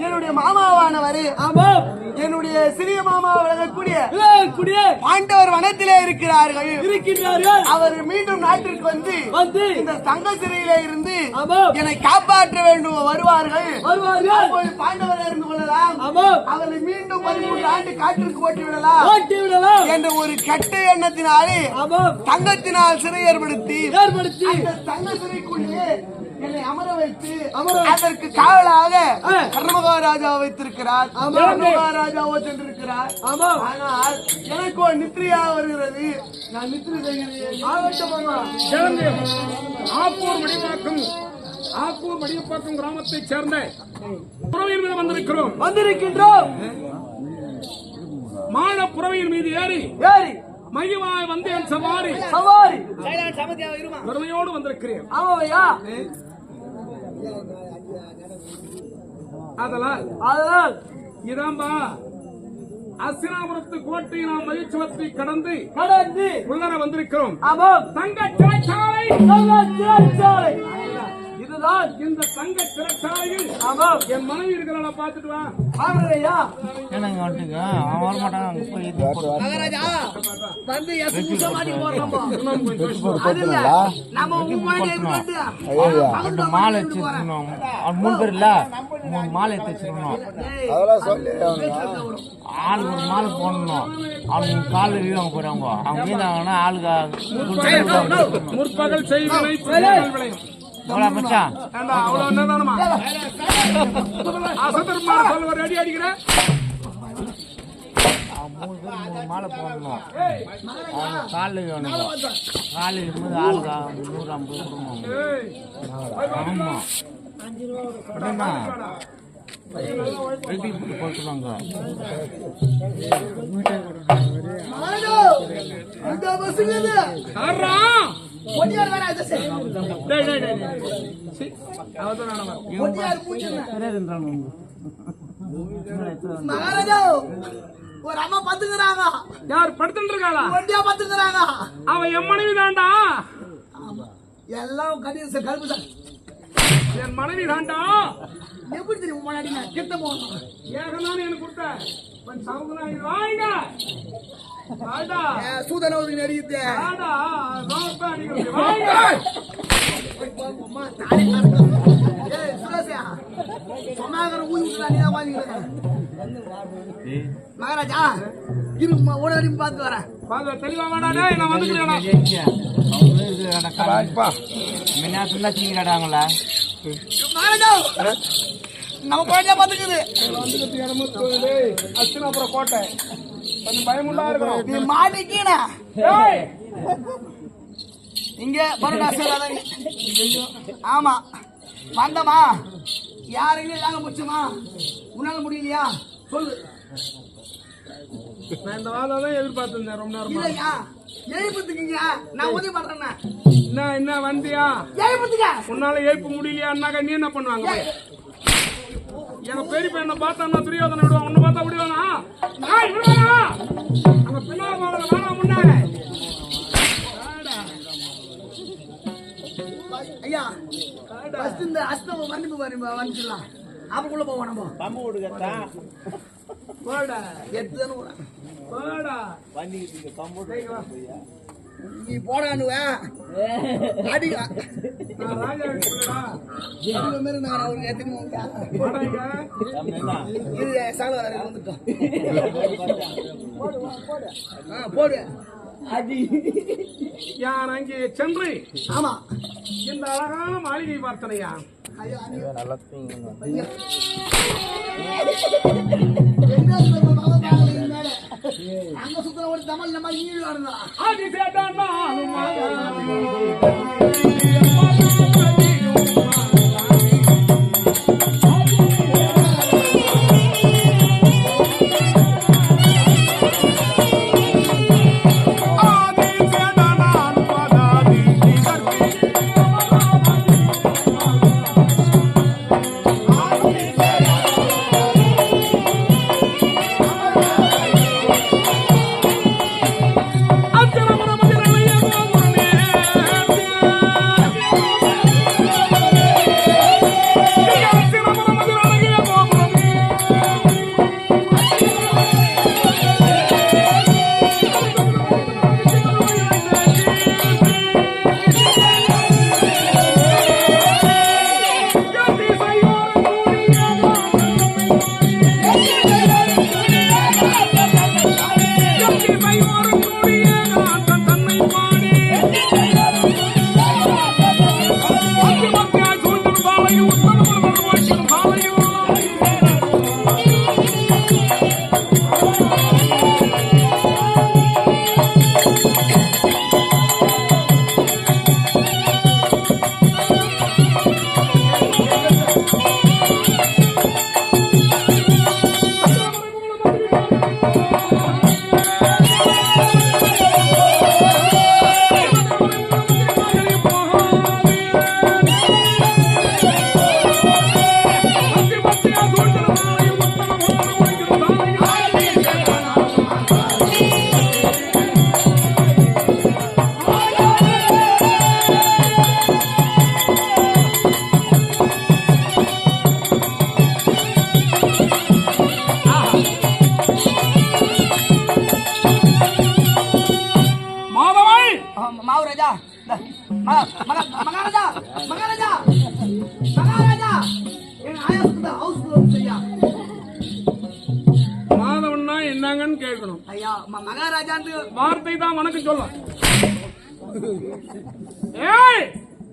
என்னுடைய மாமாவானவர் என்னுடைய சிறிய மாமா விளங்கக்கூடிய பாண்டவர் வனத்திலே இருக்கிறார்கள். அவர் மீண்டும் நாட்டிற்கு வந்து இந்த தங்க சிறையிலே இருந்து என்னை காப்பாற்ற வேண்டும் வருவார்கள். பாண்டவர் இருந்து கொள்ளலாம், அவரை மீண்டும் 13 ஆண்டு காட்டிற்கு ஓட்டி விடலாம் என்ற ஒரு கெட்ட எண்ணத்தினாலே தங்கத்தினால் சிறை ஏற்படுத்தி அந்த தங்க சிறைக்குள்ளே என்னை அமர வைத்து அதற்கு காவலாக கர்மகாராஜா வைத்திருக்கிறார். கர்மகாராஜாவோ சென்றிருக்கிறார். ஆனால் எனக்கு ஒரு நித்திரையாக வருகிறது. நான் நித்திரை செய்கிறேன். ஆக்கூர் மடியப்பாக்கம் கிராமத்தைச் சேர்ந்த புறவையின் மீது வந்திருக்கின்றோம். மாட புறவையின் மீது ஏறி மகிழ்வாய் வந்தேன் சவாரி பெருமையோடு வந்திருக்கிறேன். அதனால் இதாம்பா அசினாபுரத்து கோட்டையை நாம் மகிழ்ச்சிவத்தை கடந்து உள்ளர வந்திருக்கிறோம். தங்க சிறைச்சாலை இதுதான் இந்த தங்க சிறைச்சாலையில் என் மனைவி இருக்கிறாள பாத்துட்டு வா. மாலை வச்சிருக்கணும். 3 பேர் இல்ல, 3 மாலை வச்சிருக்கணும். ஆளுக்கு ஒரு மாலை போடணும். அவங்க காலில் வீவாங்க போறாங்க. அவங்க வீணாங்கன்னா ஆளுக்கு முற்பகல் செய்வனை மச்சான் அடி அடிக்கிறேன். 3 பேர் 3 மாலை போடணும். அவங்க காலில் வேணும். காலில் இருக்கும்போது ஆளுக்கு 150 கொடுக்கணும். ஆமா வீட்டுக்கு போட்டுருவாங்க. ஒரு அம்மா பத்துக்கிறாங்க. யார் படுத்துட்டு இருக்காளா? ஒண்டியா பத்துக்கிறாங்க. அவன் என் மனைவி தாண்டா. எல்லாம் கடித கருப்பு என் மனைவி தாண்டா. எப்படி தெரியும் முன்னாடி நான் கிட்ட போகணும். ஏகனானு எனக்கு கொடுத்த வாங்க சூதன நடிக்குது. மகாராஜா ஓடி பார்த்து வரேன். தெளிவா வேணாடா, நான் வந்துக்கிறேன். நம்ம குழந்தைய பாத்துக்குது. அஸ்தினாபுரம் கோட்டை கொஞ்சம் பயமுள்ளா இருக்கணும். நீ மாட்டிக்கீனா இங்க பரோடா சேராதங்க. ஆமா வந்தமா யாருமே தாங்க முடிச்சுமா? உன்னால முடியலையா சொல்லு. நான் இந்த வாழை தான் எதிர்பார்த்திருந்தேன் ரொம்ப நேரம். இல்லையா எழுப்புத்துக்கீங்க, நான் உதவி பண்றேன். என்ன வந்தியா? எழுப்புத்துக்க உன்னால எழுப்ப முடியலையான்னாக்கா நீ என்ன பண்ணுவாங்க? எங்க பெரியப்ப என்ன பார்த்தா துரியோதனை விடுவான். உன்னை பார்த்தா விடுவானா? அங்க பின்னால வேணா முன்னால. ஐயா இந்த அஸ்தம் வந்து வந்துடலாம். அவக்குள்ள போவோம். நம்ம பம்பு கொடுக்கறதா போடா எத்தனை போடா பண்ணிக்கிட்டு பம்பு நீ போடானுவ அடி நான் ராஜா கிட்டடா இது மேல நான் அவருக்கு எத்தனை போடாங்க இது சாலவர வந்துட்டோம். போடு போடு அடி யார் அங்கே சென்று. ஆமா இந்த அழகான மாளிகை பார்த்தனையா? நல்லா அங்க சுத்தர ஒரு தமிழ் நம்ம ஈடுவாடுதான். அது கேட்டானா Thank you. மகாராஜா மகாராஜா மகாராஜா என் ஆயாசத்தை ஹவுஸ் செய்யா. மாதவன்னா என்னங்கன்னு கேட்கணும். ஐயா மகாராஜா வார்த்தை தான் வணக்கம் சொல்ல. ஏய்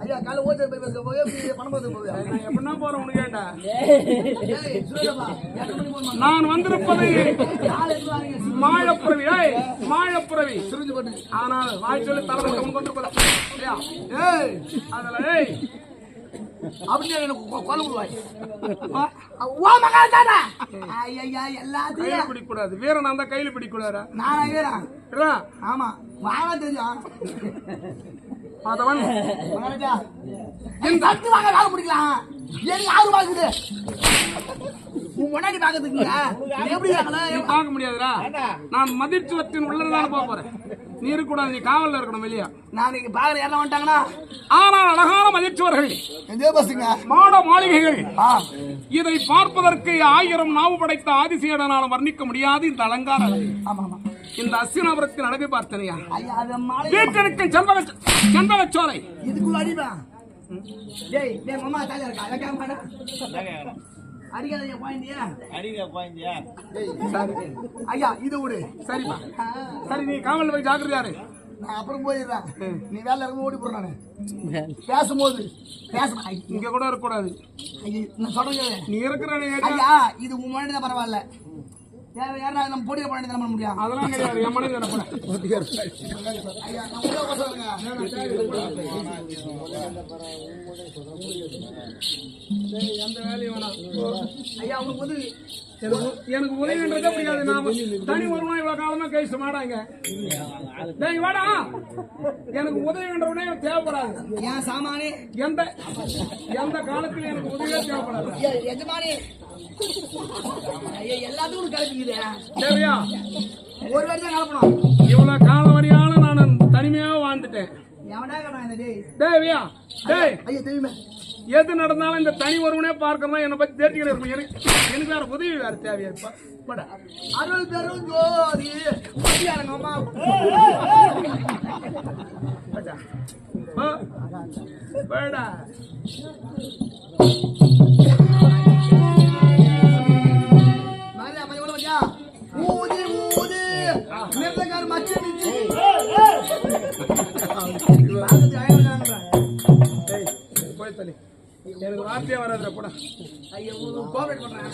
ஐயா கால ஓச்சர் போய் பேச போய் பணம் பார்த்து போய் நான் எப்படின்னா போறேன் உனக்கு ஏண்டா? ஏய் சுரேஷப்பா எத்தனை மணி போறோம்? நான் வந்திருப்பது நாளை வாங்க மாயப்புறவி. ஏய் மாயப்புறவி சுருஞ்சு போட்டு. ஆனால் வாய் சொல்லி தலைவர் கொண்டு போல. ஏய் அதுல ஏய் அப்படியே எனக்கு கொலை விடுவாய். ஓ மகாராஜா ஐயா எல்லாத்தையும் கையில பிடிக்கூடாது. வீரன் அந்த கையில பிடிக்கூடாதா? நான் ஐயரா இல்ல ஆமா வாங்க தெரியும் மாதவன் மகாராஜா என் தட்டு வாங்க வேலை முடிக்கலாம். எனக்கு யாரு வாங்குது உன் முன்னாடி பாக்கிறதுக்குங்க எப்படி நீ பார்க்க முடியாதுடா. நான் மதிச்சுவத்தின் உள்ளதான் போக போறேன். நீ இருக்கக்கூடாது. நீ காவல்ல இருக்கணும் வெளியா. நான் இங்க பாக்குற யாரெல்லாம் வந்துட்டாங்கன்னா ஆனால் அழகான மதிச்சுவர்கள் எந்தே பஸ்ஸுங்க மாட மாளிகைகள் ஆ இதை பார்ப்பதற்கு 1000 நாவு படைத்த ஆதிசேடனாலும் வர்ணிக்க முடியாது இந்த அலங்கார அழகு. ஆமா ஆமா இந்த அஸ்தினாபுரத்தின் அழகை பார்த்தனையா? ஐயா அது மாலை வீட்டிற்கு செண்பகச்சோலை இதுக்குள்ள அடிப்பா. டேய் டேய் மாமா தாஜா இருக்கா அத கேமரா அடிக்காதீங்க பாயிண்டியா அடிக்க பாய்ந்தியா? சரி ஐயா இது விடு. சரிப்பா. சரி நீ காவல் போய் ஜாக்கிரதையாரு. நான் அப்புறம் போயிடுறேன். நீ வேலை இறங்க ஓடி போற நானு பேசும்போது இங்க கூட இருக்கக்கூடாது. ஐயா நான் சொல்றேன் நீ இருக்கிற ஐயா இது உன் முன்னாடி தான் பரவாயில்ல. யாரா நம்ம போட்டியில பண்ணி தர முடியும். அதெல்லாம் கிடையாது. என் மனைவி தானே போட. ஐயா நான் உள்ள போறேங்க. எந்த வேலையும் வேணாம். ஐயா உங்களுக்கு வந்து எனக்கு உதவின்றதே பிடிக்காது. நாம தனி வருமானம் இவ்வளவு காலமா கேஸ் மாடாங்க. டேய் வாடா. எனக்கு உதவின்ற உடனே தேவைப்படாது. ஏன் சாமானே எந்த எந்த காலத்துல எனக்கு உதவியே தேவைப்படாது. எஜமானே ஐயா எல்லாத்துக்கும் கலப்பிக்குது. தேவையா? ஒரு வாட்டி தான் கலப்பணும். இவ்வளவு காலம் வரையாலும் நான் தனிமையா வாழ்ந்துட்டேன். எவனா கடா இந்த டேய் தேவையா? டேய் ஐயா தெரியுமே எது நடந்தாலும் இந்த தனி ஒருவனே பார்க்கணும். என்னை பத்தி தெரிஞ்சுக்கிட்டு இருக்கும். எனக்கு வேற உதவி வேற தேவையா? பட அருள் பெரும் ஜோதி பத்தியாரங்க அம்மா பேடா மகனே அம்மா எவ்வளவு வச்சா ஊதி ஊதி நிறக்கார மச்ச நிச்சி போய் தள்ளி. எனக்கு வார்த்தையே வராதுல போட. ஐயா கோஆபரேட் பண்றேன்.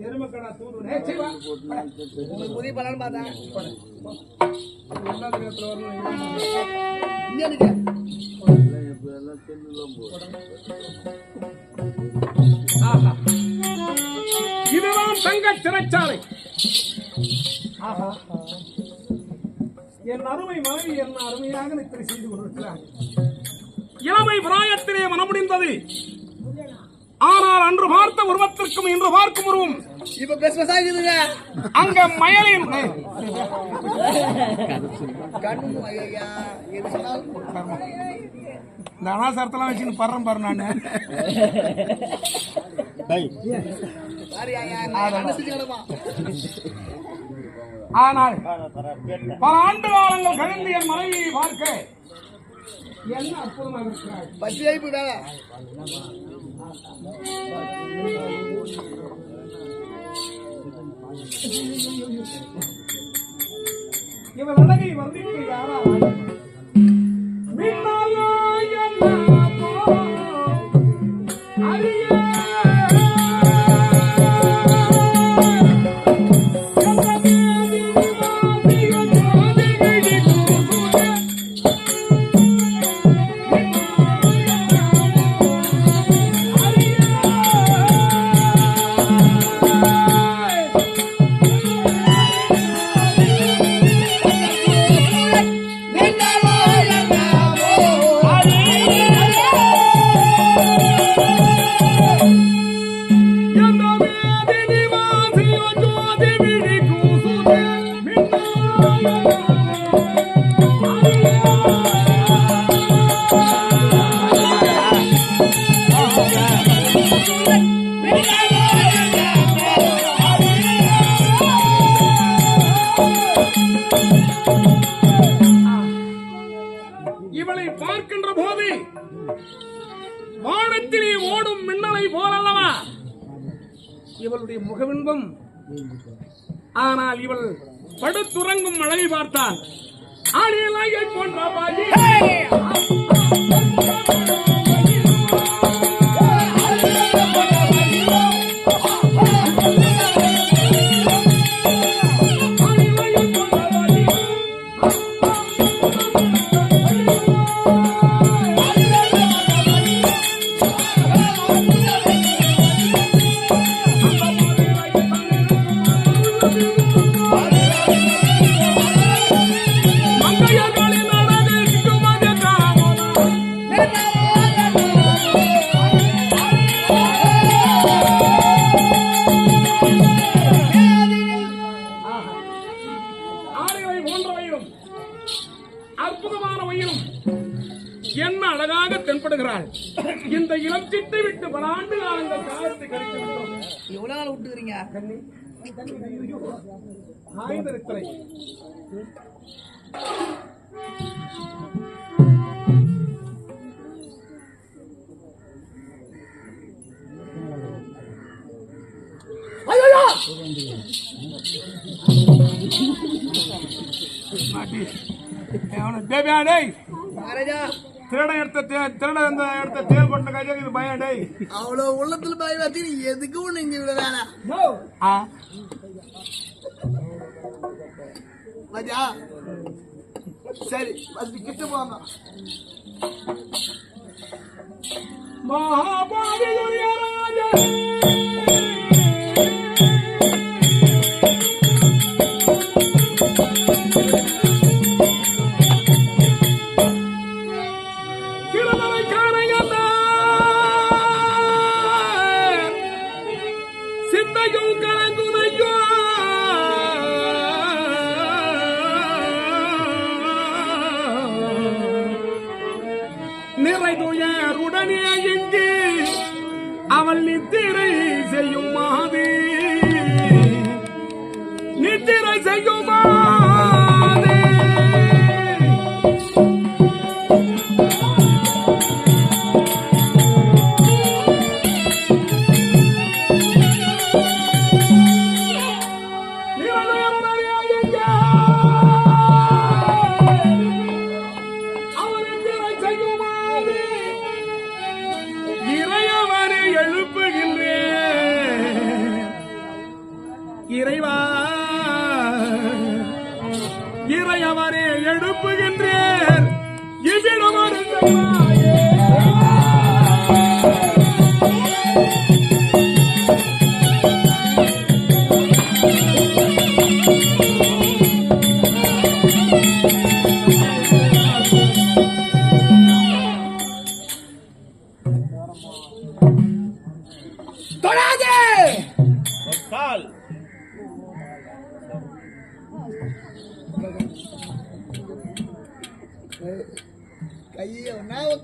எருமக்கடா தூரு. சரி வா. உங்களுக்கு உதவி பண்ணலாம்னு பார்த்தேன். எல்லா நேரத்துல வரணும். இங்க நிக்க. ஆஹா. இதுதான் தங்க சிறைச்சாலை. ஆஹா. என் அருமை மனைவி என்ன அருமையாக நித்திரை செய்து கொண்டிருக்கிறார். இளமை பிராயத்திலே மனமுடிந்தது. ஆனால் அன்று பார்த்த உருவத்திற்கும் இன்று பார்க்கும் உருவம் இப்ப பெஸ்ட் ஆகுதுங்க. அங்க மயலின் கண்ணு ஐயா எது சொன்னாலும் இந்த அனாசாரத்தெல்லாம் வச்சுன்னு படுறேன் பாரு நானு. சாரி ஐயா நான் கண்ணு செஞ்சு கிடமா. ஆனால் பல ஆண்டு காலங்கள் கழிந்து என் மனைவியை பார்க்க என்ன அற்புதமாக இருக்கிறார். பசி ஆயிப்பு வேலை இவர் அழகை வந்திக்கு யாரா நின்னா வானத்திலே ஓடும் மின்னலை போலல்லவா இவளுடைய முகவின்பம். ஆனால் இவள் படுத்துறங்கும் அழகை பார்த்தால் ஆளியலாகை போன்ற பாதி என்ன அழகாக தென்படுகிறாள். இந்த இளம் சிட்டை விட்டு பல ஆண்டு காலங்கள் காலத்தை கழித்து விட்டோம். எவ்வளவு நாள் விட்டுக்கிறீங்க? ஆய்ந்திருக்கிறேன். அவ்வளவு உள்ளத்துல பாய் வாத்தி நீ எதுக்கு ஒண்ணு இங்க விட வேணாம். ராஜா சரி கிட்ட போங்க. மகாபாவி ராஜா நிறைதுயருடனே இங்கு அவள் நித்திரை செய்யும் மாது நித்திரை செய்யும் மாது இறைவா இறையவரே எழுப்புகின்றேன் இவ்விடம் தொடாதே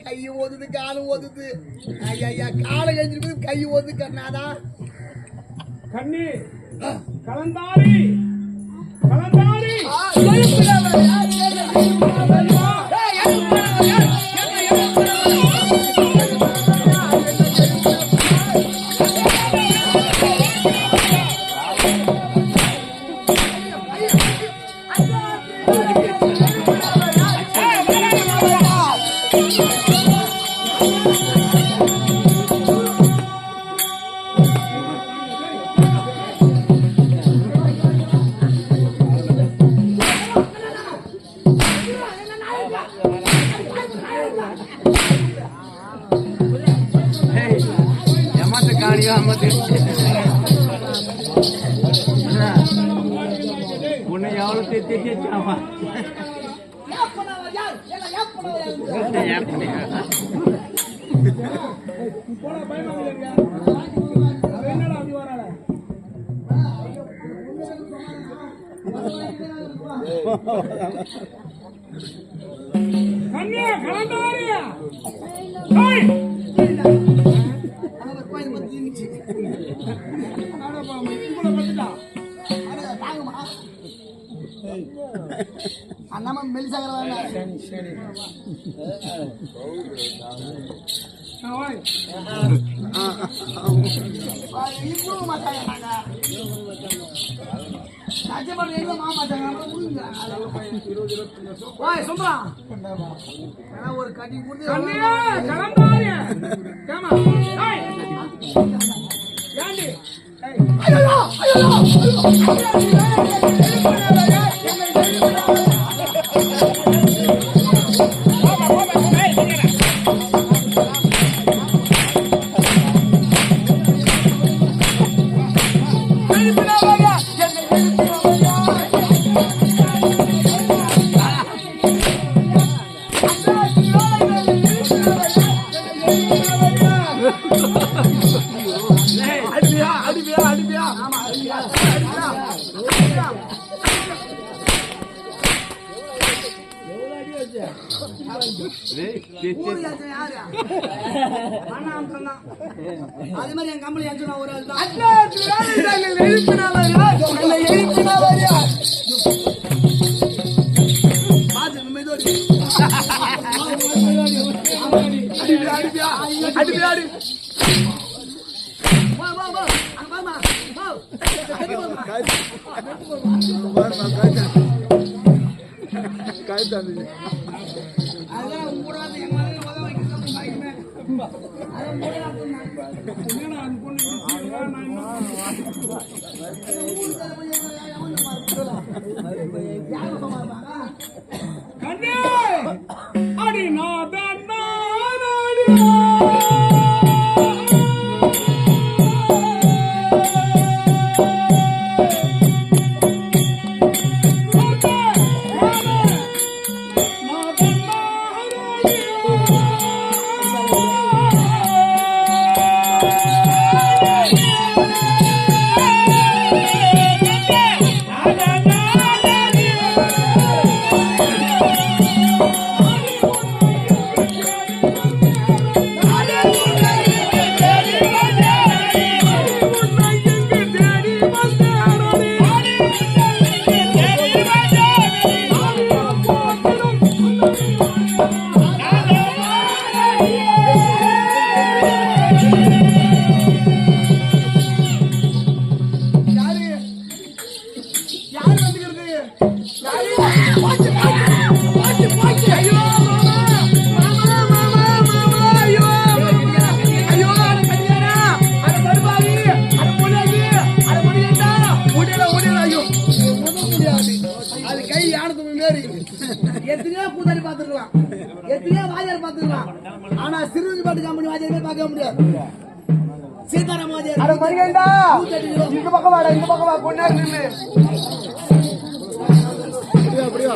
கை ஓதுது காலம் ஓதுது. ஐயா காலை கழிஞ்சிருப்பது கை ஓதுது கண்ணாதா. கண்ணி கலந்தாரி கலந்தாரி உன்னை எவ்வளவு திட்டாமா கன்யா கலந்தாரியா அண்ணாம மெலிசாகிறதா சரி இப்போ மாட்டாங்க ராஜபாடு எங்க மாமாட்டாங்க ஓய் சும்மா ஒரு கட்டி கொடுத்து கண்ணியா கிளம்பாதே கேமா ஏய் ஏண்டி ஐயோ ஐயோ அது மாதிரி என் கம்பெனி அஞ்சு ஒரு ஆள் கண்ணே அடி நாதன் எத்தனையோ கூத்தாடி பார்த்துருக்கலாம், எத்தனையோ வாஜார் பார்த்துருக்கலாம். ஆனா சிறுவன் பாட்டு கம்பெனி வாஜாருமே பார்க்க முடியாது. சீதாராம் வாஜார் அட மணிகண்டா, இந்த பக்கம் வாடா, இந்த பக்கம் வா, பொண்ணா நில்லு. அப்படியா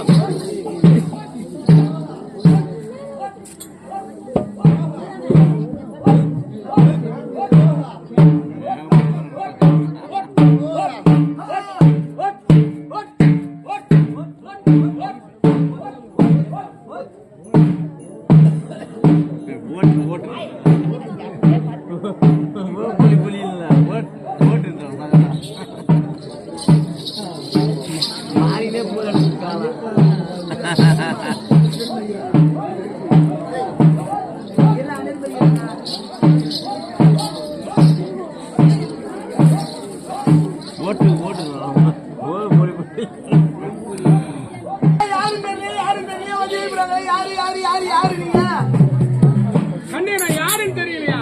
கண்ணே நான் யாருன்னு தெரியலையா?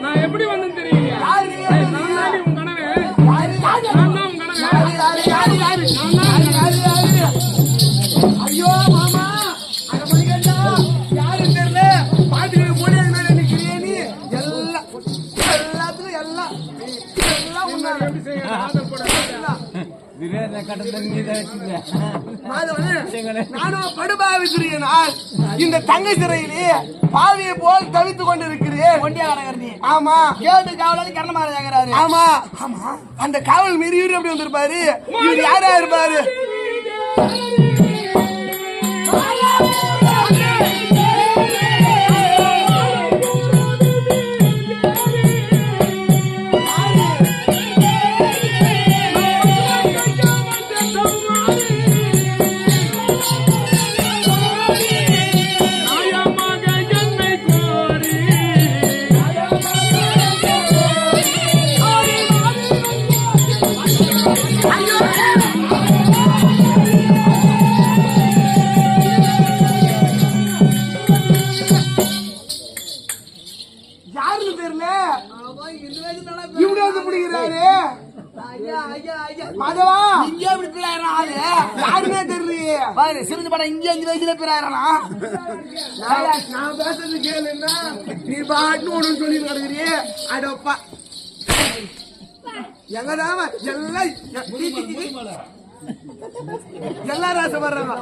நான் எப்படி வந்தேன்னு தெரியலையா? நான் தான் உன் கணவன். நான் தான் உன் கணவன். ஐயோ மாமா, அட மணிகண்டா, யாரும் தெரியல, பாட்டுக்கு போனே மேல நிக்கிறியே நீ. எல்லாத்துக்கும் எல்லாம் உன்னால எப்படி செய்ய ஆதரப்பட நானும் படுபாவிக்கிறேன். இந்த தங்கை சிறையிலே பாவியை போல் தவித்துக் கொண்டிருக்கிறேன். ஆமா, கேட்டு காவலாளி கரணமாறாரு. ஆமா ஆமா, அந்த காவல் மீறி இவரு அப்படி வந்திருப்பாரு. இவர் யாரா இருப்பாரு? யாருன்னு தெரியல. இந்த இவங்க வந்து பிடிக்கிறாரு. மாதவா இங்க எப்படி பிள்ளைறான் ஆளு யாருமே தெரியலையே. பாரு சிரிஞ்சு படம் இங்க 5 வயசுல பிறாயிரனா நான் பேசுறது கேளுன்னா நீ பாட்டு ஒண்ணு சொல்லி கிடக்குறியே. அடப்பா எங்கடாம எல்லாரும் ஆசைப்படுறாங்க.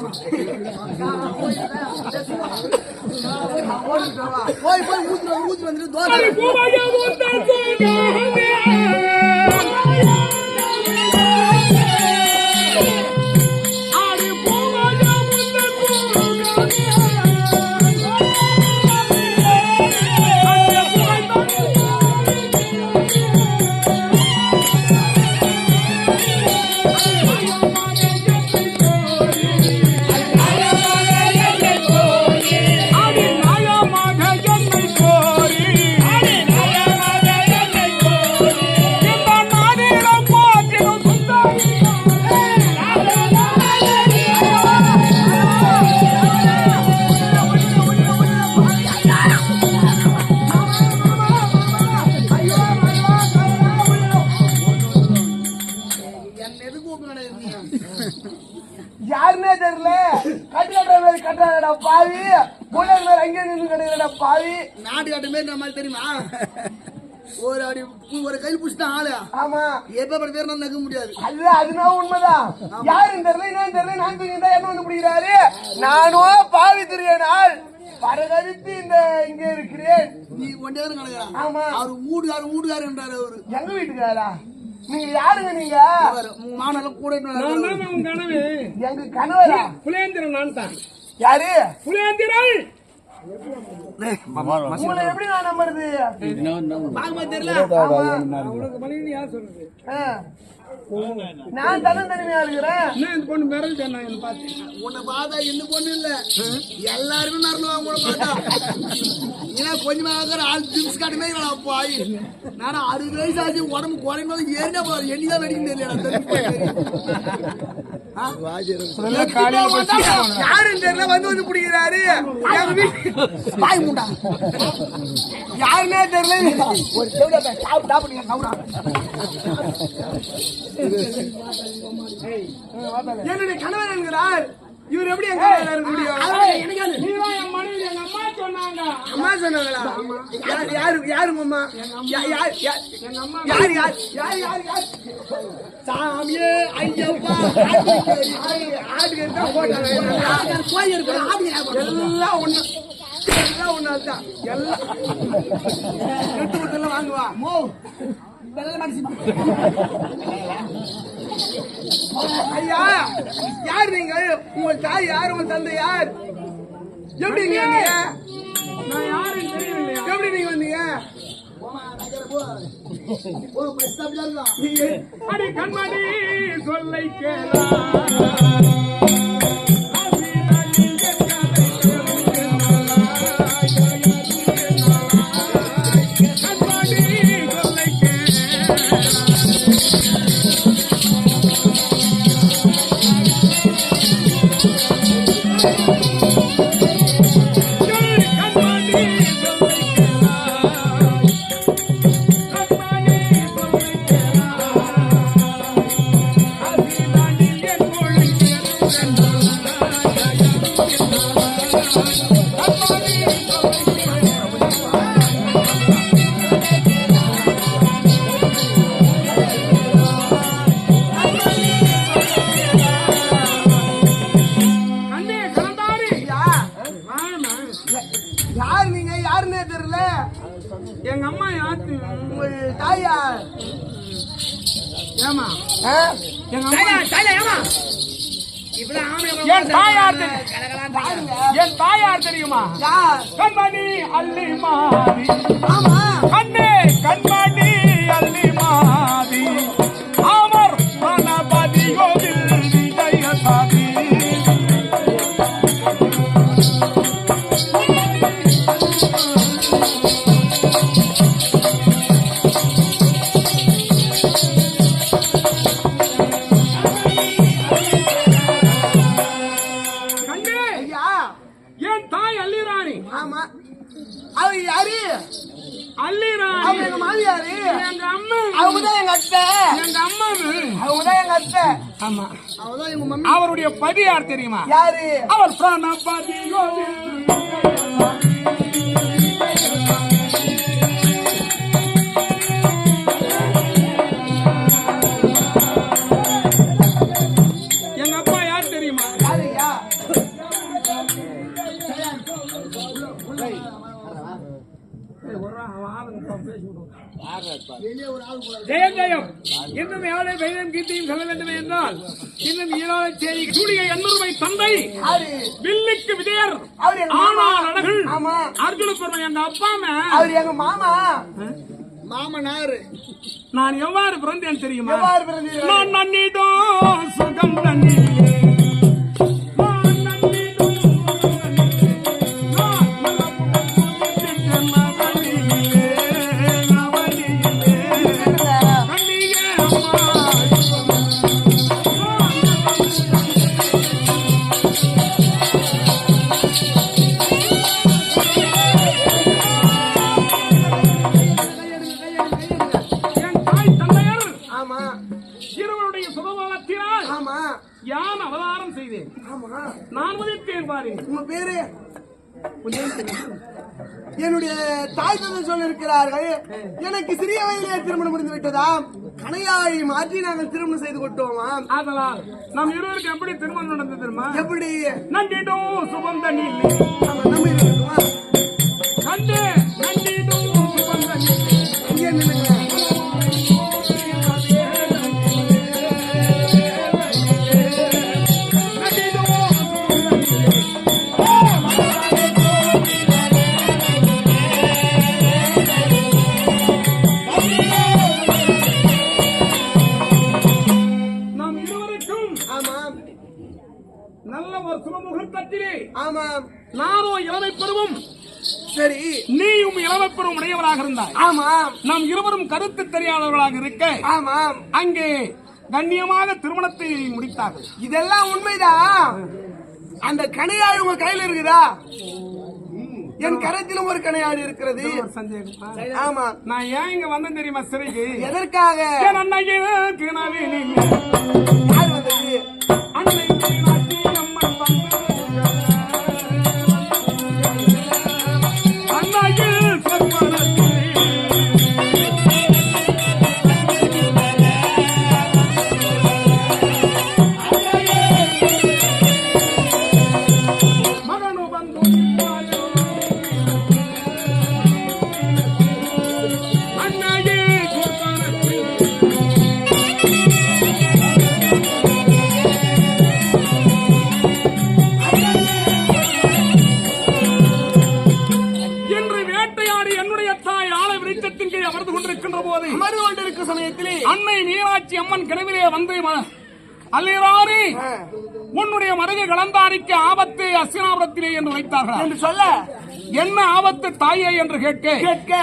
போய் போய் ஊத்து வந்துட்டு தோசை யாருன்னே தெரியல. கட்டுற மாதிரி கட்டுறாடா பாவி. புள்ளர் மாதிரி அங்கே நின்று கிடைக்கிறடா பாவி. நாடு காட்டு மாரி நம்ம தெரியுமா ஒரு அடி ஒரு கையில் புடிச்சுதான் ஆளு. ஆமா எப்ப பேர் நக முடியாது. அதுதான் உண்மைதான். யாருன்னு தெரியல என்னன்னு தெரியல. நான் தூங்கிட்டா என்ன வந்து பிடிக்கிறாரு. நானும் பாவி திரியனால் பரகரித்து இங்க இருக்கிறேன். நீ ஒன்றே கிடக்குறான். ஆமா அவரு வீடுகாரு என்றாரு. அவரு எங்க வீட்டுக்காரா? நீங்க யாருங்க? நீங்க மானெல்லாம் கூட கனவு எங்க கணவரா? புலேந்திரன் நான் தான். யாரு புலேந்திரன்? உங்களை எப்படி நான் நம்புறது? தெரியல. உனக்கு மனைவி யார் சொல்றது? நான் தனிமையா இருக்கிறேன். என்ன இந்த பொண்ணு மிரல் சொன்னா என்ன பார்த்து? உன்னை பார்த்தா இந்த பொண்ணு இல்ல எல்லாருமே நரணும் கூட பார்த்தா. ஏன்னா கொஞ்சமா ஆள் திம்ஸ் காட்டுமே போய் நானும் 60 வயசு ஆச்சு. உடம்பு குறையும் ஏறினா போதும். என்னதான் வெடிக்கும் யாருன்னு தெரியல. வந்து பிடிக்கிறாரு. பாய் முண்டா யாருன்னே தெரியல. ஒரு சாப்பிட்டு என்னுடைய கணவர் என்கிறார். இவர் எப்படி எங்க இருக்க முடியும்? என் மனைவி எங்க அம்மா சொன்னாங்க. அம்மா சொன்னாங்களா? யாரு அம்மா? எங்க அம்மா யார் சாமியே ஐயப்பா ஆட்டுக்கு போட்டாங்க. கோயில் எல்லாம் ஒண்ணு எல்லாம் ஒண்ணாதான். எல்லாம் எல்லாம் வாங்குவா. ஐயா யார் நீங்க? உங்க தாய் யார்? உங்க தந்தை யார்? எப்படி நீங்க வந்தீங்க? நான் யாருன்னு தெரியலையா? எப்படி நீங்க வந்தீங்க? அடி கண்மணி சொல்லை கேளா. யார் நீங்க? யாருன்னே தெரியல. எங்க அம்மா யாத்து? உங்க தாயா? ஏமா ஆ? எங்க அம்மா ஏமா என் தாயார் தெரியும். என் தாயார் தெரியுமா? யார்? கண்மணி அள்ளி மாதி. ஆமா கண்ணே கண்மணி அள்ளி மாதி. அமர் கணபதி கோவில் விஜய சாதி. ஐயா என் தாய் அள்ளிராணி. ஆமா அவ யாரு? அல்லிராணி அவங்க எங்க மாமியாரு, எங்க அம்மா, அவங்கதான் எங்க அத்தை, எங்க அம்மா. அவங்கதான் எங்க அத்தை. ஆமா, அவதான் இவங்க மம்மி. அவருடைய பதி யார் தெரியுமா? யாரு? அவர் பிராணபதி கோவிந்த். எங்க அப்பா யார் தெரியுமா? யாருயா? ஜெயம் ஜெயம். இன்னும் எவ்வளவு வேதம் கீர்த்தியும் சொல்ல வேண்டும் என்றால் இன்னும் ஈரோடு செய்தி சூடிய எண்ணூறுமை தந்தை யாரு? வில்லுக்கு விஜயர் அவரு எங்க மாமா. ஆனால் அழகல் ஆமா. அர்ஜுன பெருமை எங்க அப்பாமே. அவரு எங்க மாமா. மாமனாரு. நான் எவ்வாறு பிறந்தேன் தெரியுமா? எவ்வாறு பிறந்தீர்கள்? நான் நன்னிடும் சுகம் தண்ணிலே ஆமா. இருவருடைய சுகவாலத்தினால் ஆமா. யான் அவதாரம் செய்தேன். ஆமா. நான் உதித்தேன் பாருங்க. உங்க பேரு? என்னுடைய தாய் தந்தை சொல்லிருக்கிறார்கள், எனக்கு சிறிய வயதிலே திருமணம் முடிந்து விட்டதாம், கணையாழி மாற்றி நாங்கள் திருமணம் செய்து கொட்டோமாம். அதனால் நம் இருவருக்கு எப்படி திருமணம் நடந்தது தெரியுமா? எப்படி? நன்றிடும் சுகம் தண்ணில் நம்ம நம்பி இருக்கணுமா? கண்டு நன்றிடும் சுகம் தண்ணில் இங்கே நில்லுங்க. நல்ல ஒரு சுபமுகூர்த்தத்திலே ஆமாம். நானும் இளமை பருவம், சரி. நீயும் இளமை பருவம் உடையவராக இருந்தாய். ஆமாம். நாம் இருவரும் கருத்து தெரியாதவர்களாக இருக்க ஆமாம். அங்கே கண்ணியமாக திருமணத்தை முடித்தார்கள். இதெல்லாம் உண்மைதான். அந்த கணையாழி உங்க கையில இருக்குதா? என் கரத்திலும் ஒரு கணையாழி இருக்கிறது. சந்தேகம். ஆமா. நான் ஏன் இங்க வந்தேன் தெரியுமா சிறைக்கு? எதற்காக? என் அன்னைக்கு நவீனில் யார் வந்தது? அன்னை மீனாட்சி அம்மன் வந்து அன்னையில் சொற்பனத்தில் மகனு வந்து அன்னையில் சொற்பனத்தில் என்று வேட்டையாடி என்னுடைய தாய் ஆள விருட்சத்தின் கீழ் அமர்ந்து கொண்டிருக்கின்ற போது அமர்ந்து கொண்டிருக்கும் சமயத்திலே அன்னை மீனாட்சி அம்மன் கனவிலே வந்து அல்லிராணி உன்னுடைய மருகு கலந்தாரிக்கு ஆபத்து அஸ்தினாபுரத்திலே என்று வைத்தார்கள் என்று சொல்ல, என்ன ஆபத்து தாயே என்று கேட்க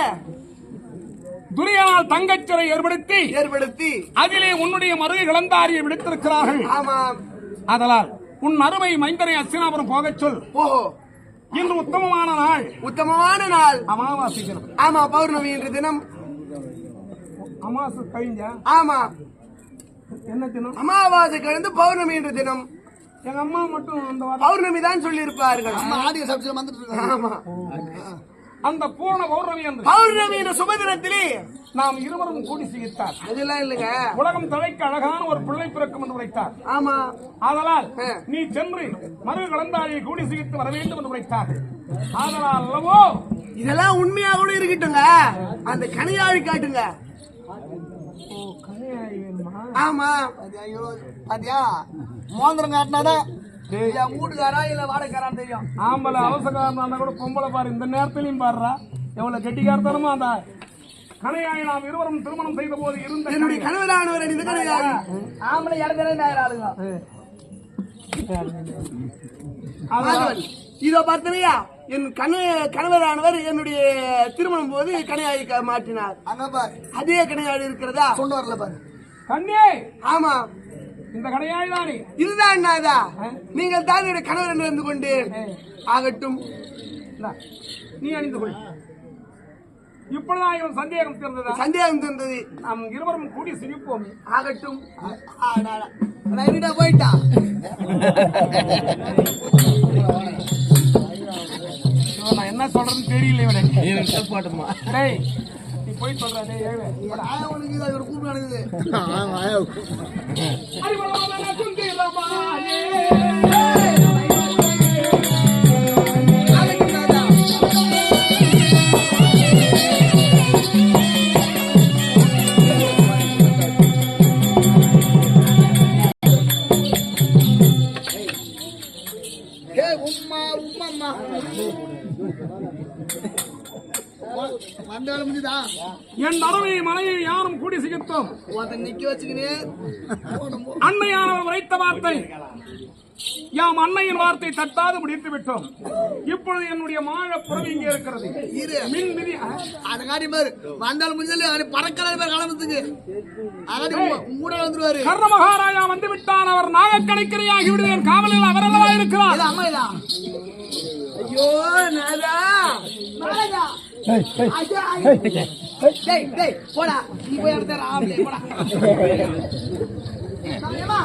துரியால் தங்கச்சிறை ஏற்படுத்தி அதிலே உன்னுடைய மருகு கலந்தாரியை விடுத்திருக்கிறார்கள். ஆமாம். அதனால் உன் அருமை மைந்தரை அஸ்தினாபுரம் போகச் சொல். ஓஹோ, இன்று உத்தமமான நாள், உத்தமமான நாள். அமாவாசை தினம். ஆமா, பௌர்ணமி என்ற தினம். அமாவாசை கழிஞ்சா ஆமா, என்ன தினம்? அமாவாசை கழிந்து பௌர்ணமி என்ற தினம். எங்க அம்மா மட்டும் அந்த பௌர்ணமி தான் சொல்லி இருப்பார்கள். நம்ம ஆடிய சப்சில வந்துட்டு இருக்காங்க. ஆமா, அந்த பூர்ண பௌர்ணமி என்று பௌர்ணமி என்ற சுபதினத்திலே நாம் இருவரும் கூடி சிகித்தார். அதெல்லாம் இல்லைங்க. உலகம் தலைக்கு அழகான ஒரு பிள்ளை பிறக்கும் என்று உரைத்தார். ஆமா. ஆதலால் நீ சென்று மருகு கலந்தாரியை கூடி சிகித்து வர வேண்டும் என்று உரைத்தார். ஆதலால் அல்லவோ இதெல்லாம் உண்மையா கூட இருக்கட்டுங்க, அந்த கனியாழி காட்டுங்க. ஆமா. பாத்தியா, மோந்திரம் காட்டினாதான் என் வீட்டுக்காரா இல்ல வாடகைக்காரான்னு தெரியும். ஆம்பளை அவசரக்காரனா கூட பொம்பளை பாரு, இந்த நேரத்திலையும் பாடுறா எவ்வளவு கெட்டிக்காரத்தனமா. அந்த கனையாயை நாம் இருவரும் திருமணம் செய்த போது இருந்த என்னுடைய கணவரானவர் இந்த கனியாழி. ஆம்பளை இடத்துல ஆளுங்க. மாதவன், இதோ பார்த்தனையா, என் கணவரானவர் என்னுடைய திருமணம் போது கனையாழி மாற்றினார். அங்க பாரு, அதே கனையாழி இருக்கிறதா? கொண்டு வரல பாரு. கண்ணே, ஆமா, இந்த கனையாய் தானே இதுதான் என்னதா? நீங்கள் தான் என்னுடைய கணவர் என்று இருந்து கொண்டு ஆகட்டும். நீ அணிந்து கொள். இப்பொழுது ஆயிரம் சந்தேகம் தீர்ந்ததா? சந்தேகம் தந்தது. நாம் இருவரும் கூடி சிரிப்போம். ஆகட்டும். ரைட்டா போயிட்டா நான் என்ன சொல்றேன்னு தெரியல இவனுக்கு. போட்டுமா டேய் நீ போய் சொல்ற. டேய் ஏவே உனக்கு அது ஒரு கூப்பிட்டு நடக்குது அறிவலான குந்திரமாயே உம்மா உம்மா வந்தாலும் முடியுதா என் அருமை மனைவி யாரும் கூடி சிகித்தோம். ஒருத்தன் நிக்க வச்சுக்கினே அன்னையானவர் உரைத்த வார்த்தை யாம் அன்னையின் வார்த்தை தட்டாது முடித்து விட்டோம். இப்பொழுது என்னுடைய மாழ புறவி இங்கே இருக்கிறது. இரு மின் விதி அந்த காட்டி பாரு வந்தாலும் முடிஞ்சல பறக்கிற பேர் கிளம்புறதுக்கு அதாடி மூட வந்துருவாரு கர்ண மகாராஜா வந்து விட்டான். அவர் நாகக்கடைக்கரையாகி விடுவேன். காவலில் அவரல்லவா இருக்கிறார். இது அம்மா இதா ஐயோ நாதா நாதா டேய் டேய் போடா நீ போய் எடுத்து ஆம்பளை போடா நாயமா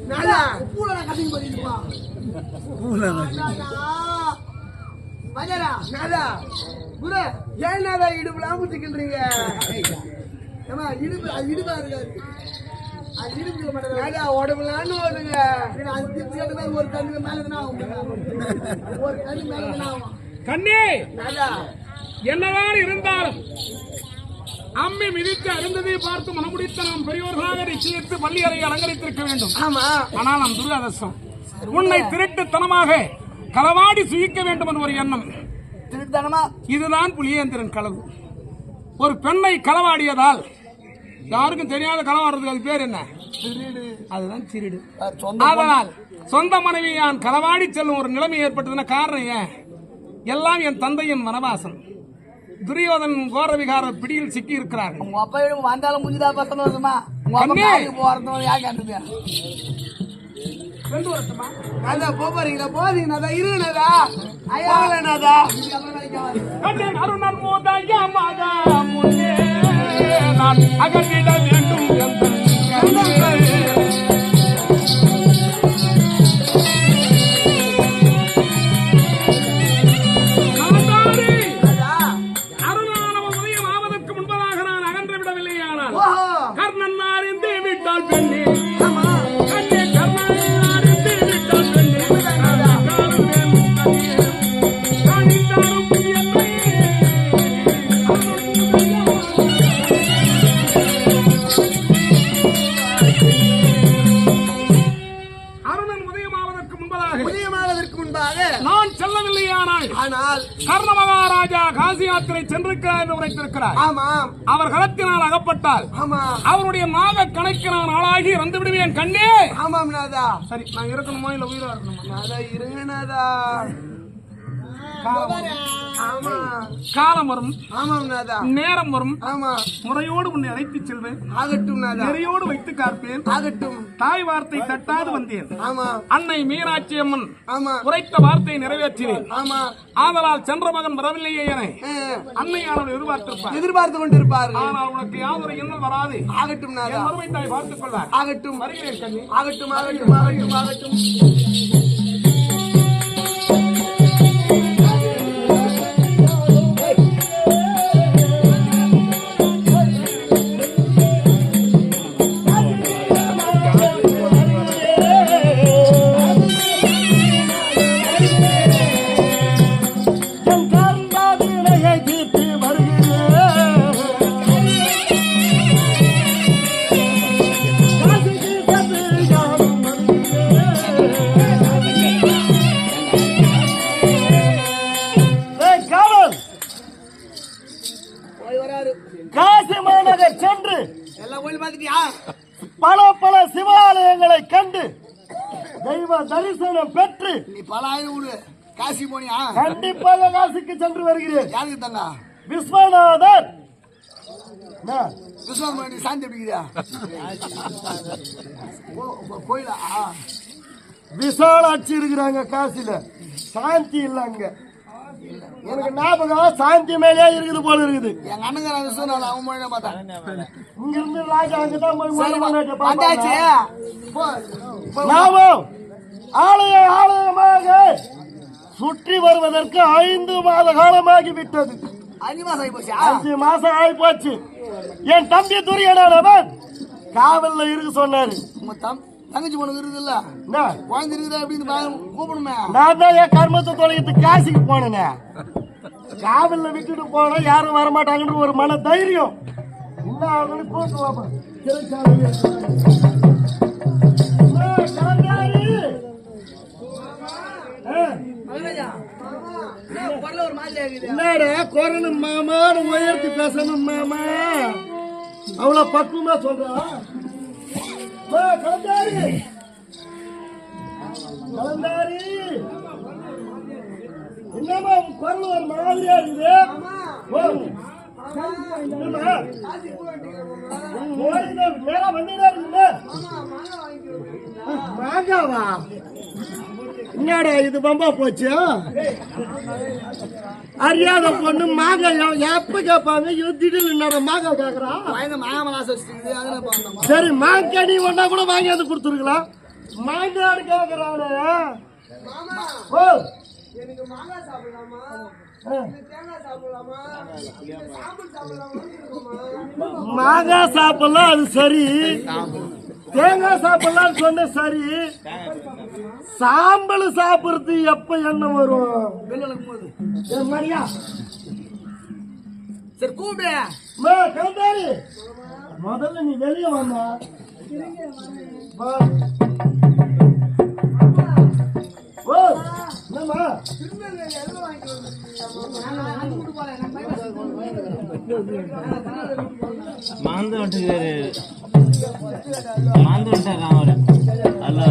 நாதா பூலா கட்டிங் பண்ணிடுவா பூலா மஜரா நாதா குரு ஏன் நாதா இடுப்புலாம் முட்டிக்கின்றீங்க? ஏமா இடுப்பு அது இடுப்பா இருக்காது அது இடுப்புல மாட்டேன் நாதா உடம்புலான்னு ஓடுங்க. அது திட்டு கேட்டா ஒரு கண்ணுக்கு மேல தான ஆகும் ஒரு கண்ணு மேல தான ஆகும் கண்ணே நாதா என்னதான் இருந்தாலும் அம்மி மிதித்து அருந்ததை பார்த்து மனமுடித்த நாம் பெரியோர்களாக நிச்சயித்து பள்ளி அறையை அலங்கரித்திருக்க வேண்டும். ஆமா. ஆனால் நம் துரதிர்ஷ்டம் உன்னை திருட்டுத்தனமாக களவாடி சுயிக்க வேண்டும் என்ற ஒரு எண்ணம். திருத்தனமா இதுதான் புலியேந்திரன் களவு. ஒரு பெண்ணை களவாடியதால் யாருக்கும் தெரியாத களவாடுறதுக்கு அது பேர் என்ன? அதுதான் திருடு. அதனால் சொந்த மனைவி நான் களவாடி செல்லும் ஒரு நிலைமை ஏற்பட்டதுன்னா காரணம் ஏன்? எல்லாம் என் தந்தையின் வனவாசம். துரியோதன் கோர விகார பிடியில் சிக்கி இருக்கிறார்கள். உங்க அப்பா வீடு வந்தாலும் முடிஞ்சதா பசங்க வருமா உங்க அப்பா காலைக்கு போறதும் யார் கேட்டது ரெண்டு வருஷமா நாதா போறீங்களா? போறீங்க நாதா. இருங்க நாதா. போகல நாதா. கண்ணன் அருணன் மோதயா மகா முன்னே நான் அகற்றிட வேண்டும் என்று கர்ண மகாராஜா காசி யாத்திரை சென்றிருக்கிறார் என்று உரைத்திருக்கிறார். ஆமாம். அவர் களத்தினால் அகப்பட்டால் அவருடைய மாக கணக்கு நான் ஆளாகி இறந்து விடுவேன் கண்ணே. ஆமாம் நாதா. சரி நான் இருக்கணுமா இல்ல உயிரா இருக்கணுமா? நாதா இருங்க நாதா. ஆமா காலம் வரும். ஆமாம் நாதா. நேரம் வரும். ஆமா முறையோடு உன்னை அழைத்து செல்வேன். ஆகட்டும் நாதா. நிறையோடு வைத்து காப்பேன். ஆகட்டும். தாய் வார்த்தை தட்டாது வந்தேன். ஆமா. அன்னை மீனாட்சி அம்மன் ஆமா உரைத்த வார்த்தையை நிறைவேற்றினேன். ஆமா. ஆதலால் சென்ற மகன் வரவில்லையே என அன்னையானவர் எதிர்பார்த்திருப்பார். எதிர்பார்த்து கொண்டிருப்பார்கள். ஆனால் உனக்கு யாதொரு எண்ணம் வராது. ஆகட்டும் நாதா. என் மறுமை தாய் பார்த்துக் கொள்ள. ஆகட்டும். வருகிறேன் கண்ணி. ஆகட்டும் ஆகட்டும் ஆகட்டும் ஆகட்டும். காசி மாநகர் சென்று எல்லாம் கோயில் பாத்துட்டியா பல பல சிவாலயங்களை கண்டு தெய்வ தரிசனம் பெற்று நீ பல ஆயிரம் விடு காசி போனியா கண்டிப்பாக காசிக்கு சென்று வருகிறேன். யாருக்கு தங்க விஸ்வநாதர் விஸ்வாமி சாந்தி எப்படிங்கிறியா கோயிலா விசாலாட்சி இருக்கிறாங்க காசில, சாந்தி இல்ல அங்க. எனக்கு ஞாபகம் சாந்தி மேலே இருக்குது போல இருக்குது. எங்க அண்ணங்கார விஷயம் நான் அவன் மொழியை பார்த்தேன். இங்க இருந்து ராஜா அங்கதான் போய் வந்தாச்சு. நாமும் ஆலயமாக சுற்றி வருவதற்கு 5 மாத காலமாகி விட்டது. 5 மாசம் ஆகி போச்சா? 5 மாசம் ஆகி போச்சு. என் தம்பி துரியனானவன் காவல்ல இருக்கு சொன்னாரு. உங்க தங்கச்சி பொண்ணுக்கு இருக்குது இல்ல, என்ன? குழந்தை இருக்குதா அப்படின்னு கூப்பிடுமே. நான் தான் என் கர்மத்தை தொலைக்கிறதுக்கு காசிக்கு போனேனே. காவல்ல விட்டுட்டு போனா யாரும் வரமாட்டாங்கன்ற ஒரு மன தைரியம். என்ன ஆகுன்னு கூட்டு வாப்பா. ஒரு மாதிரி ஆகுது. என்னடா கொரோனா மாமான்னு உயர்த்தி பேசணும் மாமா, அவ்வளவு பக்குவமா சொல்றா. கலந்தாரி கலந்தாரி, என்னமா குரல் ஒரு மாதிரியா இருக்குது? மாங்காவா? என்னடா இது பம்பா போச்சு? அறியாத பொண்ணு மாங்காய் எப்ப கேட்பாங்க, திடீர்னு என்னடா மாங்காய் கேக்குறா? சரி மாங்காய் நீ ஒன்னா கூட வாங்கி வந்து கொடுத்துருக்கலாம். மாங்காடு கேக்குறானே. ஓ மாங்காய் சாப்பிடலாம், அது சரி. தேங்காய் சாப்பிடலாம் சொன்ன சரி. சாம்பல் சாப்பிடுறது எப்ப என்ன வரும்? மரியா சரி கூப்பிடு. கலந்தாரி, முதல்ல நீ வெளியே வந்தா என்னம்மா? மாந்து வந்துட்டாரு, மாந்து வந்துட்டாரு அவரு. அல்ல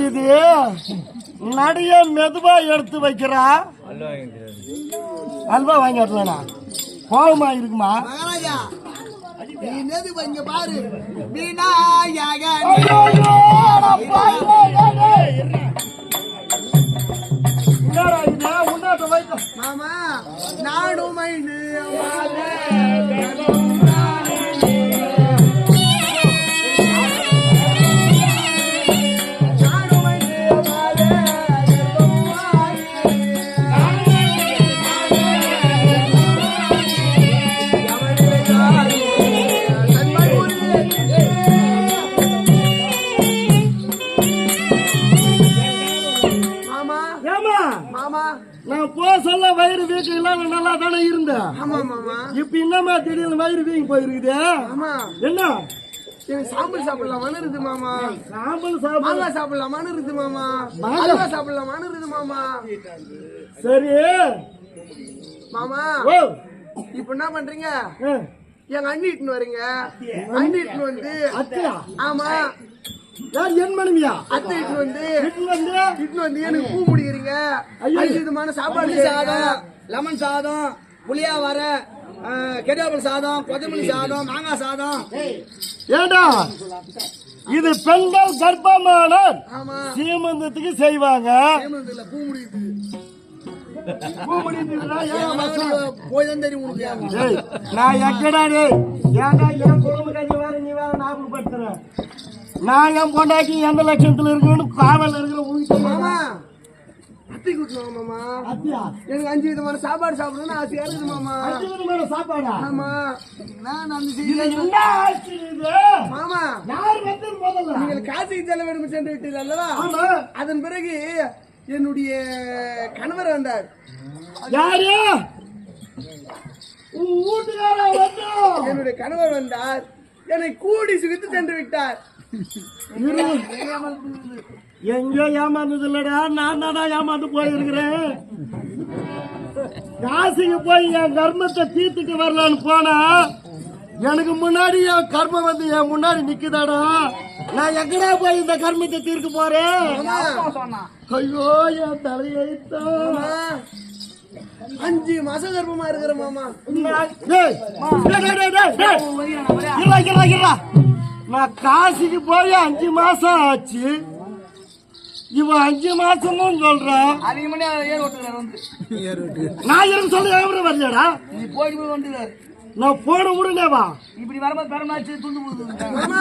இது நடைய மெதுவா எடுத்து வைக்கிறா. அல்வா வாங்கி வரலனா கோபமா இருக்குமா? மகாராஜா நீ நேது இங்க பாரு. விநாயகன் மாமா நானும் மைண்டு நான் போ சொல்ல வயிறு வீக்கம் இல்லாம நல்லா தானே இருந்தேன். இப்ப என்னமா திடீர்னு வயிறு வீங்கி போயிருக்குது? என்ன சாம்பல் சாப்பிடலாமான்னு இருக்குது மாமா. சாம்பல் சாப்பிடலாம் சாப்பிடலாமான்னு இருக்குது மாமா. மாங்கா சாப்பிடலாமான்னு இருக்குது மாமா. சரி மாமா இப்ப என்ன பண்றீங்க? எங்க அண்ணி இட்டுன்னு வரீங்க. அண்ணி இட்டுன்னு வந்து அத்தையா? ஆமா. யார் என் மனைவியா? அத்தை இட்டுன்னு வந்து எனக்கு பூ முடிக்கிறீங்க. 5 விதமான சாப்பாடு, சாதம், லெமன் சாதம், புளியா வர, கெடாபல் சாதம், கொத்தமல்லி சாதம், மாங்காய் சாதம். ஏடா இது பெண்கள் கர்ப்பமான ஆமா சீமந்தத்துக்கு செய்வாங்க. பூ முடியுது பூ முடியுதுன்னா போய் தான் தெரியும் உனக்கு. நான் எக்கடா ஏன்டா என் குடும்ப கட்சி வேற நீ வேற ஞாபகப்படுத்துற. நான் என் பொண்டாட்டி எந்த லட்சத்துல இருக்கணும்னு காவல் இருக்கிற உனக்கு மாமா. அத்தை கூட்டுவாங்க மாமா. அத்தியா எனக்கு 5 விதமான சாப்பாடு சாப்பிடணும்னு ஆசையா இருக்குது மாமா. 5 விதமான சாப்பாடா? ஆமா. நான் அந்த இது என்ன ஆச்சு இது? மாமா யார் வந்து முதல்ல நீங்கள் காசிக்கு செல்ல வேண்டும் சென்று விட்டீர்கள் அல்லவா? ஆமா. அதன் பிறகு என்னுடைய கணவர் வந்தார். யாரு? வீட்டுக்காரா வந்து என்னுடைய கணவர் வந்தார். என்னை கூடி சுகித்து சென்று விட்டார். எங்கேயோ ஏமாந்தது இல்லடா, நான் தானே ஏமாந்து போயிருக்கிறேன். காசிக்கு போய் என் கர்மத்தை தீர்த்துட்டு வரலான்னு போனா எனக்கு முன்னாடி என் கர்மம் வந்து என் முன்னாடி நிக்குதாடா. நான் எங்கடா போய் இந்த கர்மத்தை தீர்க்க போறேன்? ஐயோ என் தலையெழுத்தா. 5 மாசம் கர்ப்பமா இருக்கிற மாமா. நான் காசிக்கு போய் 5 மாசம் ஆச்சு. இவன் 5 மாசமும் சொல்றான். அதுக்கு முன்னாடி ஏர் ஓட்டுறாரு வந்து. நான் இருக்கு சொல்ல எவரும் வரலடா. நீ போய் வந்துறாரு. நான் போன உடனேவா இப்படி வரும்போது பெரமாச்சு துண்டு போடுது மாமா.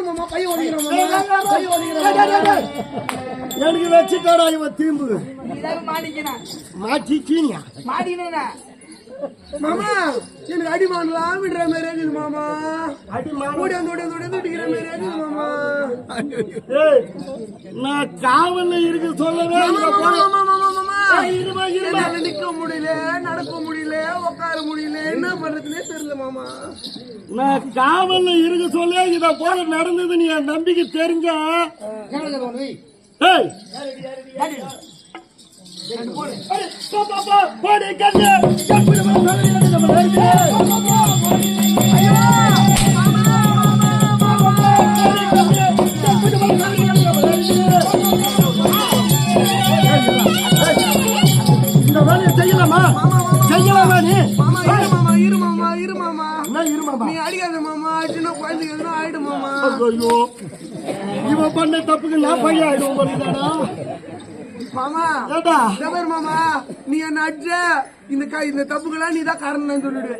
மாமா பைய ஓடிக்கிறோம் மாமா. எனக்கு வச்சுட்டாடா இவன் தீம்பு. நீதான் மாட்டிக்கினா. மாட்டி சீனியா மாட்டினா மாமா எனக்கு அடிமானலாம் விடுற மாதிரி இருக்குது மாமா. ஓடி வந்து அடிக்கிற மாதிரி இருக்குது மாமா. நான் காவல்ல இருக்கு சொல்லவே நிக்க முடியல, நடக்க முடியல, உட்கார முடியல, என்ன பண்றதுன்னே தெரியல மாமா. நான் காவல்ல இருக்க சொல்ல இத போல நடந்தது நீ என் நம்பிக்கை தெரிஞ்ச இந்த வேலையை செய்யலாமா? செய்யலாமா நீ? இரு மாமா. நீ அடிக்காத மாமா. சின்ன குழந்தைக்கு எதுனா ஆயிடு மாமா. ஐயோ இவன் பண்ண தப்புக்கு நான் பையன் ஆயிடுவோம் பண்ணிட்டானா மாமா. ஏடா மாமா நீ என்ன அடிச்ச இந்த தப்புக்கெல்லாம் நீ தான் காரணம் சொல்லிடு.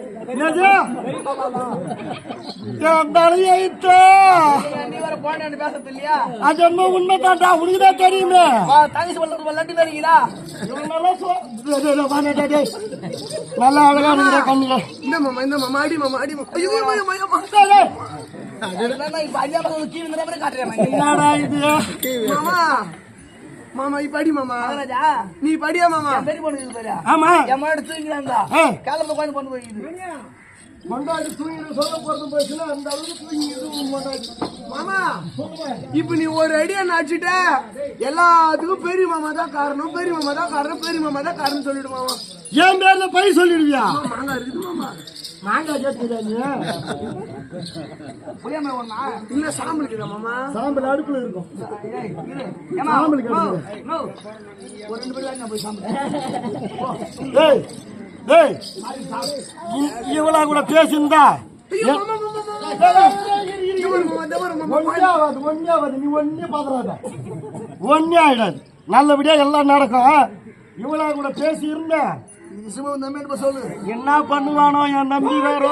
நீ வர போன பேசறது இல்லையா? அது என்ன உண்மைதான்டா, உனக்குதான் தெரியுமே. தங்கச்சி வளர்த்து விளாண்டு வரீங்களா? நல்லா அழகா இருக்கிற கண்ணுங்க. இந்த மாமா அடி மாமா. ஐயோ இப்ப அடியாம கீழே காட்டுறேன். என்னடா இது மாமா இப்ப அடி மாமா. நீ படியா மாமா. பெரிய பொண்ணு பாரு. ஆமா என் மாடு தூங்கினாங்க. காலத்துல உட்காந்து பொண்ணு போயிடுது. மண்டாடி தூங்கி சொல்ல போறது போச்சுன்னா அந்த அளவுக்கு தூங்கிது மாமா. இப்ப நீ ஒரு அடியா நாச்சிட்ட எல்லாத்துக்கும் பெரிய மாமா தான் காரணம், பெரிய மாமா தான் காரணம், பெரிய மாமா தான் காரணம் சொல்லிடு மாமா. என் பேர்ல பை சொல்லிடுவியா? மாங்காய் இருக்குது மாமா. மாங்காய் கேட்டுக்கிறியா? புளியாம ஒண்ணா இல்ல சாம்பல் இருக்குதா மாமா? சாம்பல் அடுப்புல இருக்கும். சாம்பல் ஒரு 2 பேர் வாங்க போய் சாம்பல். இவளா கூட பேசியிருந்தா ஒன்னியாவது நீ ஒன்னே பாக்குறாத, ஒன்னே ஆயிடாது. நல்லபடியா எல்லாம் நடக்கும். இவளா கூட பேசி இருந்த சொல்லு என்ன பண்ணுவானோ என் நம்பி வேற